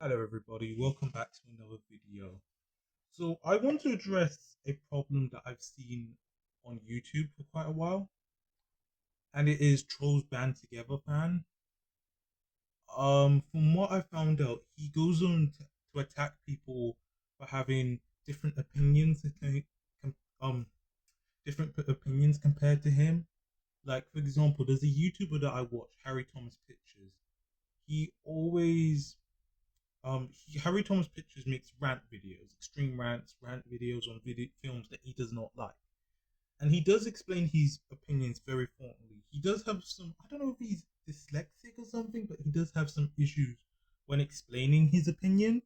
Hello everybody, welcome back to another video. So I want to address a problem that I've seen on YouTube for quite a while, and it is Trolls Band Together fan. From what I found out, he goes on to attack people for having different opinions, um, different opinions compared to him. Like for example, there's a YouTuber that I watch, Harry Thomas Pictures. He always Harry Thomas Pictures makes rant videos, extreme rant videos on films that he does not like, and he does explain his opinions very fluently. He does have some, I don't know if he's dyslexic or something, but he does have some issues when explaining his opinions.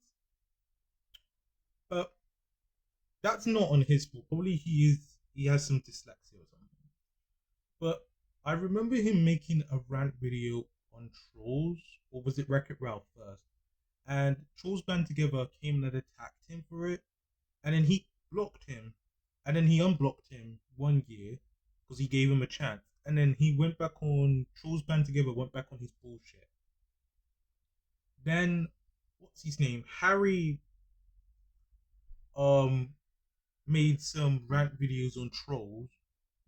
But that's not on his fault. Probably he has some dyslexia or something. But I remember him making a rant video on trolls, or was it Wreck It Ralph first? And Trolls Band Together came and attacked him for it, and then he blocked him, and then he unblocked him 1 year because he gave him a chance, and then he went back on Trolls Band Together, went back on his bullshit. Then what's his name? Harry um made some rant videos on trolls,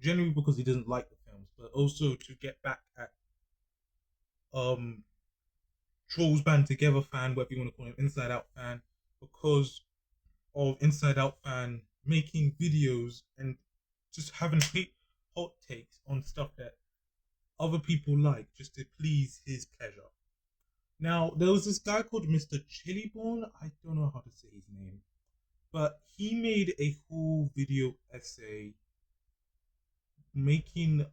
generally because he doesn't like the films, but also to get back at um Trolls Band Together fan, whatever you want to call him, Inside Out fan, because of Inside Out fan making videos and just having hot takes on stuff that other people like just to please his pleasure. Now, there was this guy called Mr. Chillbion. I don't know how to say his name, but he made a whole video essay making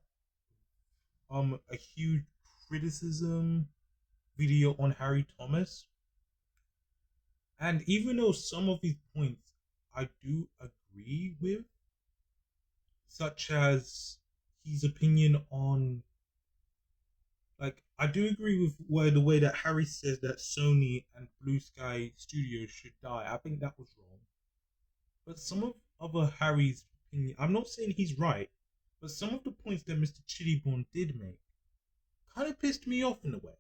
a huge criticism video on Harry Thomas. And even though some of his points I do agree with, such as his opinion on, like, I do agree with where the way that Harry says that Sony and Blue Sky Studios should die. I think that was wrong. But some of other Harry's opinion, I'm not saying he's right, but some of the points that Mr. Chillibon did make kind of pissed me off in a way.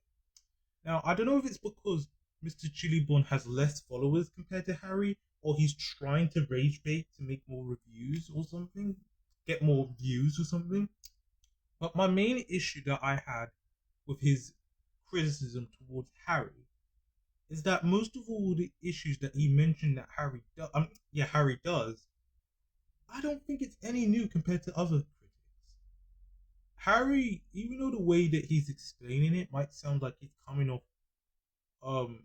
Now, I don't know if it's because Mr. Chillibon has less followers compared to Harry, or he's trying to rage bait to make more reviews or something, get more views or something. But my main issue that I had with his criticism towards Harry is that most of all the issues that he mentioned that Harry does, I don't think it's any new compared to other critics. Harry, even though the way that he's explaining it might sound like he's coming off um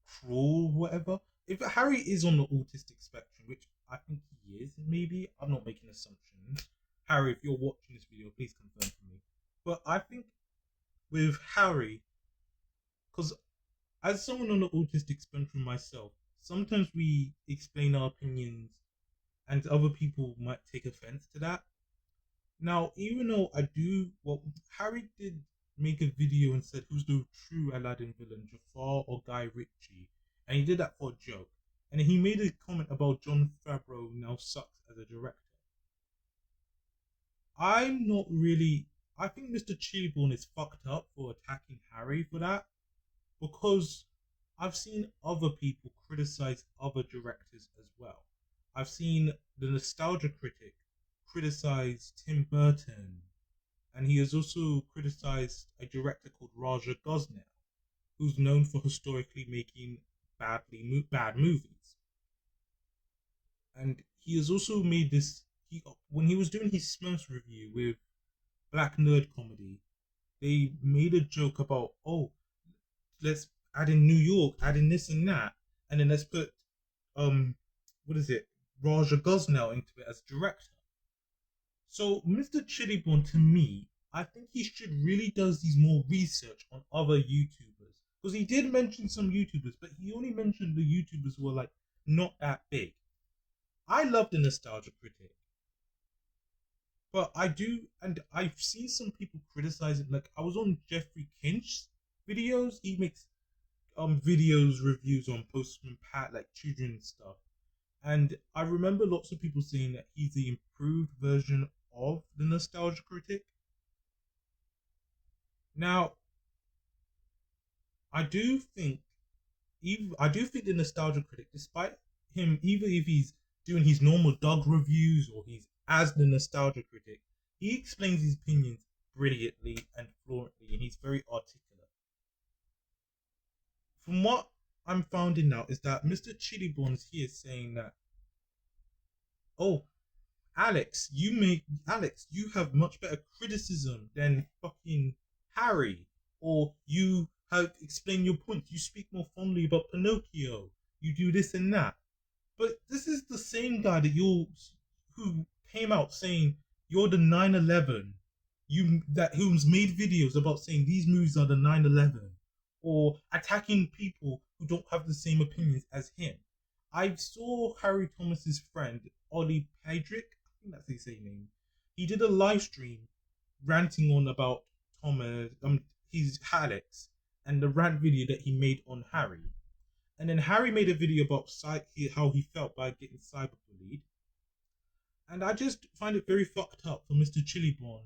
cruel or whatever. If Harry is on the autistic spectrum, which I think he is, maybe I'm not making assumptions. Harry, if you're watching this video, please confirm for me. But I think with Harry, because as someone on the autistic spectrum myself, sometimes we explain our opinions and other people might take offense to that. Now, even though Harry did make a video and said who's the true Aladdin villain, Jafar or Guy Ritchie, and he did that for a joke. And he made a comment about John Favreau now sucks as a director. I'm not really. I think Mr. Chillborn is fucked up for attacking Harry for that, because I've seen other people criticize other directors as well. I've seen the Nostalgia Critic criticize Tim Burton, and he has also criticized a director called Raja Gosnell, who's known for historically making bad movies. And he has also made this. When he was doing his Smurfs review with Black Nerd Comedy, they made a joke about, oh, let's add in New York, add in this and that, and then let's put what is it, Raja Gosnell into it as director. So Mr. Chillibon, to me, I think he should really does these more research on other YouTubers, because he did mention some YouTubers, but he only mentioned the YouTubers who are like not that big. I love the Nostalgia Critic, but I do, and I've seen some people criticize it. Like I was on Jeffrey Kinch's videos. He makes videos reviews on Postman Pat, like children's stuff. And I remember lots of people saying that he's the improved version of the Nostalgia Critic. Now, I do think even I do think the nostalgia critic, despite him, even if he's doing his normal dog reviews or he's as the nostalgia critic, he explains his opinions brilliantly and fluently, and he's very articulate. From what I'm finding out is that Mr. Chillibon is here saying that, oh, Alex, you have much better criticism than fucking Harry, or you have explained your point. You speak more fondly about Pinocchio. You do this and that. But this is the same guy that who came out saying you're the 9/11. Who's made videos about saying these movies are the 9/11, or attacking people who don't have the same opinions as him. I saw Harry Thomas's friend Ollie Pedrick, I think that's his name. He did a live stream ranting on about Thomas, his Alex, and the rant video that he made on Harry. And then Harry made a video about how he felt by getting cyberbullied. And I just find it very fucked up for Mr. Chillibon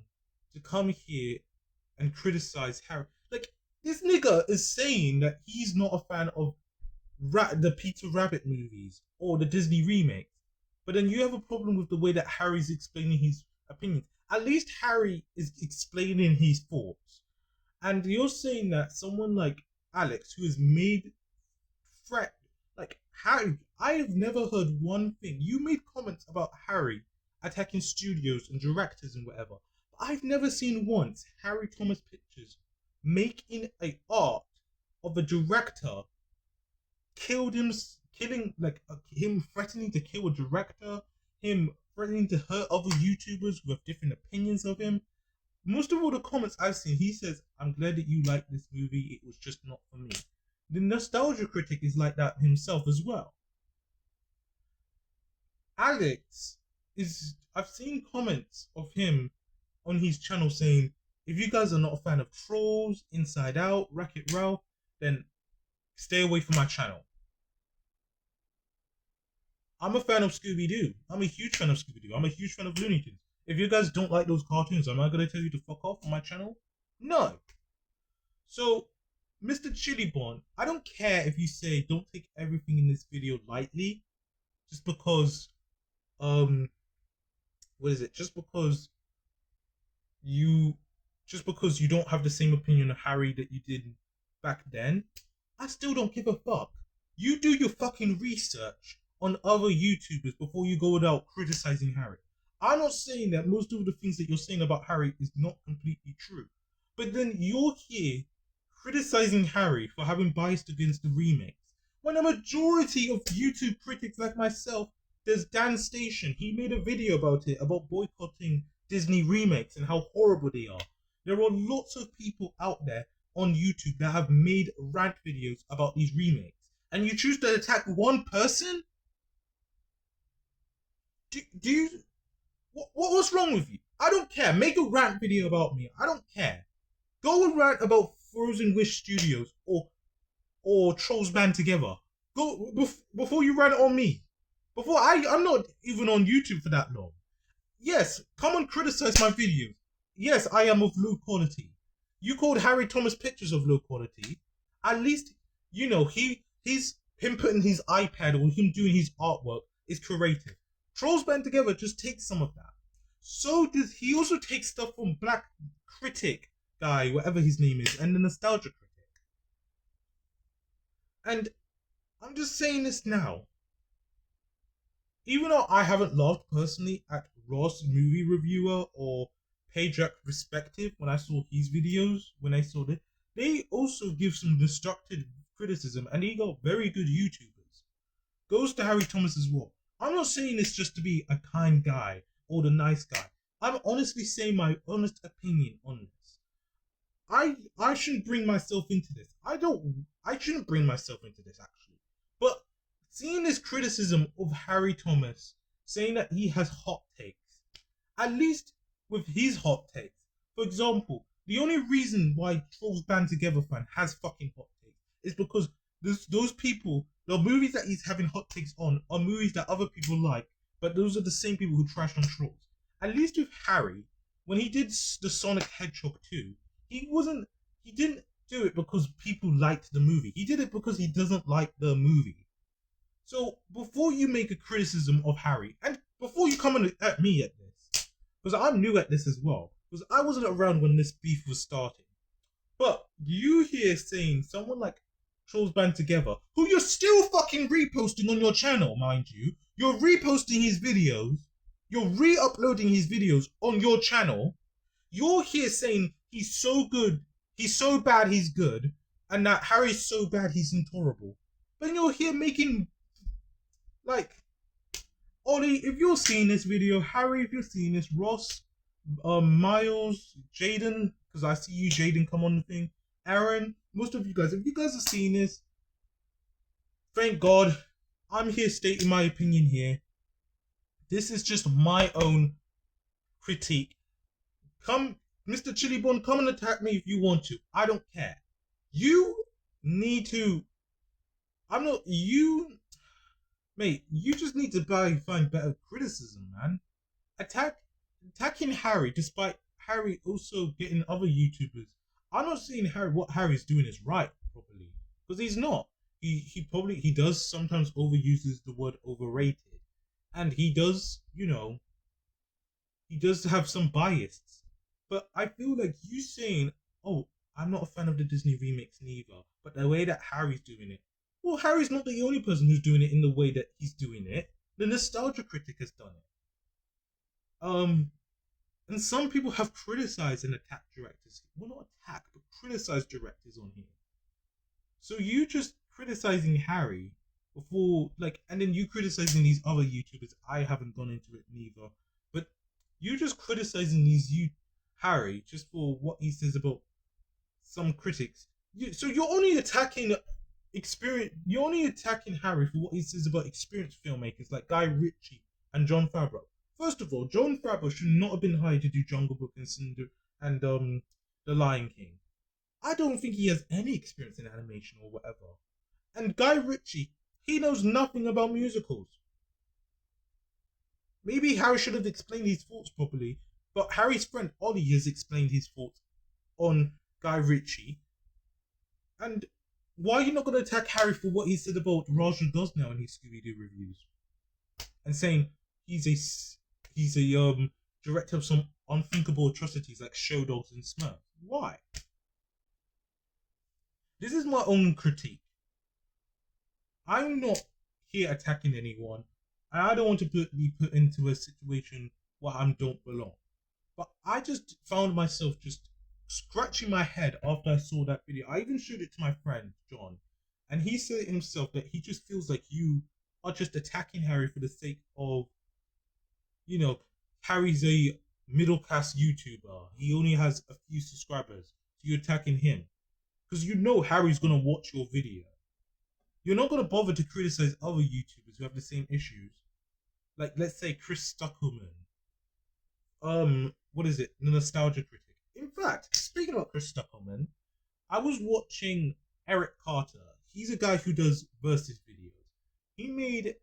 to come here and criticize Harry. Like, this nigga is saying that he's not a fan of the Peter Rabbit movies or the Disney remakes. But then you have a problem with the way that Harry's explaining his opinions. At least Harry is explaining his thoughts. And you're saying that someone like Alex, who has made like Harry, I have never heard one thing. You made comments about Harry attacking studios and directors and whatever. But I've never seen once Harry Thomas Pictures making a art of a director killing him threatening to kill a director, him threatening to hurt other YouTubers who have different opinions of him. Most of all the comments I've seen, he says, "I'm glad that you like this movie. It was just not for me." The nostalgia critic is like that himself as well. Alex I've seen comments of him on his channel saying, if you guys are not a fan of Trolls, Inside Out, Wreck-It Ralph, then stay away from my channel. I'm a fan of Scooby-Doo. I'm a huge fan of Scooby-Doo. I'm a huge fan of Looney Tunes. If you guys don't like those cartoons, am I going to tell you to fuck off on my channel? No. So, Mr. Chillibon, I don't care if you say don't take everything in this video lightly, just because, just because you don't have the same opinion of Harry that you did back then. I still don't give a fuck. You do your fucking research on other YouTubers before you go out criticizing Harry. I'm not saying that most of the things that you're saying about Harry is not completely true, but then you're here criticizing Harry for having biased against the remakes, when a majority of YouTube critics like myself, there's Dan Station, he made a video about it, about boycotting Disney remakes and how horrible they are. There are lots of people out there on YouTube that have made rant videos about these remakes, and you choose to attack one person? What's wrong with you? I don't care. Make a rant video about me. I don't care. Go and rant about Frozen Wish Studios or Trolls Band Together. Go before you rant on me. I'm not even on YouTube for that long. Yes, come and criticize my videos. Yes, I am of low quality. You called Harry Thomas Pictures of low quality. At least, you know, him putting his iPad or him doing his artwork is creative. Trolls Band Together just takes some of that. So does he also take stuff from Black Critic guy, whatever his name is, and the Nostalgia Critic. And I'm just saying this now. Even though I haven't laughed personally at Ross Movie Reviewer or Payjack Respective when I saw his videos, when I saw this, they also give some destructive criticism and they got very good YouTubers. Goes to Harry Thomas as well. I'm not saying this just to be a kind guy or the nice guy. I'm honestly saying my honest opinion on this. I shouldn't bring myself into this. I shouldn't bring myself into this actually. But seeing this criticism of Harry Thomas, saying that he has hot takes, at least with his hot takes, for example, the only reason why Trolls Band Together fan has fucking hot takes is because those people, the movies that he's having hot takes on are movies that other people like, but those are the same people who trashed on Trolls. At least with Harry, when he did the Sonic Hedgehog 2, he do it because people liked the movie. He did it because he doesn't like the movie. So before you make a criticism of Harry, and before you come at me at this, because I'm new at this as well, because I wasn't around when this beef was starting. But you hear saying someone like Trolls Band Together, who you're still fucking reposting on your channel, mind you. You're reposting his videos. You're re-uploading his videos on your channel. You're here saying he's so good, he's so bad, he's good, and that Harry's so bad, he's intolerable. Then you're here making, like, Ollie, if you're seeing this video, Harry, if you're seeing this, Ross, Miles, Jaden, because I see you, Jaden, come on the thing, Aaron, most of you guys, if you guys are seeing this, thank God, I'm here stating my opinion here. This is just my own critique. Come, Mr. Chillbion, come and attack me if you want to. I don't care. You need to. I'm not. You. Mate, you just need to find better criticism, man. Attacking Harry, despite Harry also getting other YouTubers. I'm not saying what Harry's doing is right properly, because he's not. He does sometimes overuses the word overrated, and he does, he does have some bias. But I feel like you saying, "Oh, I'm not a fan of the Disney remix neither," but the way that Harry's doing it. Well, Harry's not the only person who's doing it in the way that he's doing it. The Nostalgia Critic has done it. And some people have criticized and attacked directors. Well, not attack, but criticized directors on here. So you just criticizing Harry before, and then you criticizing these other YouTubers. I haven't gone into it neither, but you just criticizing Harry just for what he says about some critics. So you're only attacking You're only attacking Harry for what he says about experienced filmmakers like Guy Ritchie and Jon Favreau. First of all, Jon Favreau should not have been hired to do Jungle Book and The Lion King. I don't think he has any experience in animation or whatever. And Guy Ritchie, he knows nothing about musicals. Maybe Harry should have explained his thoughts properly, but Harry's friend Ollie has explained his thoughts on Guy Ritchie. And why are you not going to attack Harry for what he said about Raja Gosnell in his Scooby-Doo reviews? And saying he's a director of some unthinkable atrocities like Show Dogs and Smurfs. Why? This is my own critique. I'm not here attacking anyone, and I don't want to be put into a situation where I don't belong. But I just found myself just scratching my head after I saw that video. I even showed it to my friend John, and he said himself that he just feels like you are just attacking Harry for the sake of, Harry's a middle class YouTuber. He only has a few subscribers, so you're attacking him because Harry's gonna watch your video. You're not gonna bother to criticize other YouTubers who have the same issues, like let's say Chris Stuckelman. What is it? The Nostalgia Critic. In fact, speaking about Chris Stuckelman, I was watching Eric Carter. He's a guy who does versus videos. He made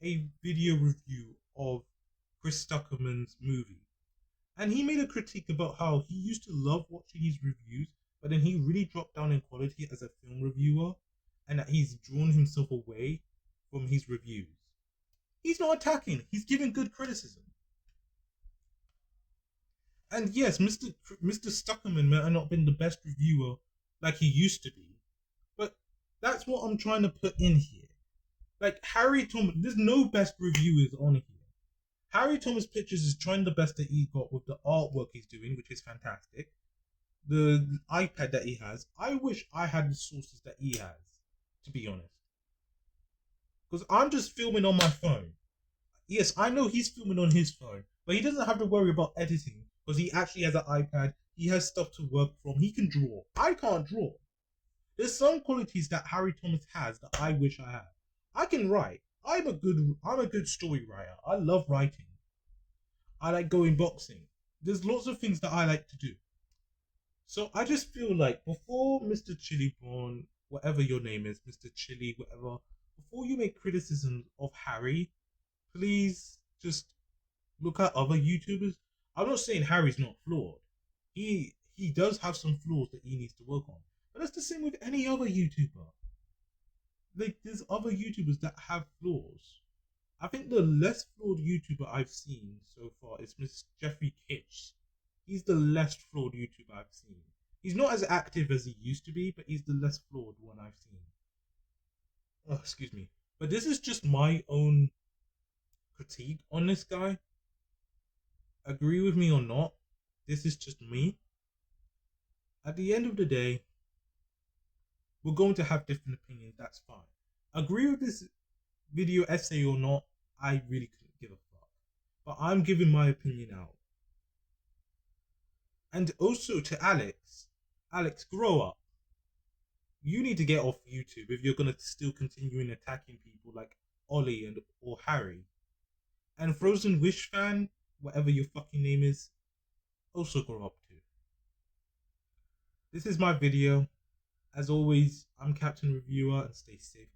a video review of Chris Stuckelman's movie. And he made a critique about how he used to love watching his reviews, but then he really dropped down in quality as a film reviewer, and that he's drawn himself away from his reviews. He's not attacking, he's giving good criticism. And yes, Mr. Stuckelman may have not been the best reviewer like he used to be, but that's what I'm trying to put in here. Like Harry Thomas, there's no best reviewers on here. Harry Thomas Pictures is trying the best that he got with the artwork he's doing, which is fantastic. The iPad that he has, I wish I had the sources that he has, to be honest. Because I'm just filming on my phone. Yes, I know he's filming on his phone, but he doesn't have to worry about editing because he actually has an iPad. He has stuff to work from. He can draw. I can't draw. There's some qualities that Harry Thomas has that I wish I had. I can write. I'm a good story writer. I love writing. I like going boxing. There's lots of things that I like to do. So I just feel like before Mr. Chillbion, whatever your name is, Mr. Chili, whatever, before you make criticisms of Harry, please just look at other YouTubers. I'm not saying Harry's not flawed. He does have some flaws that he needs to work on. But that's the same with any other YouTuber. Like, there's other YouTubers that have flaws. I think the less flawed YouTuber I've seen so far is Mr. Jeffrey Kitsch. He's the less flawed YouTuber I've seen. He's not as active as he used to be, but he's the less flawed one I've seen. Oh, excuse me. But this is just my own critique on this guy. Agree with me or not, this is just me. At the end of the day, we're going to have different opinions. That's fine. Agree with this video essay or not, I really couldn't give a fuck. But I'm giving my opinion out. And also to Alex, grow up. You need to get off YouTube if you're gonna still continue attacking people like Ollie and or Harry. And Frozen Wish fan, whatever your fucking name is, also grow up too. This is my video. As always, I'm Captain Reviewer and stay safe.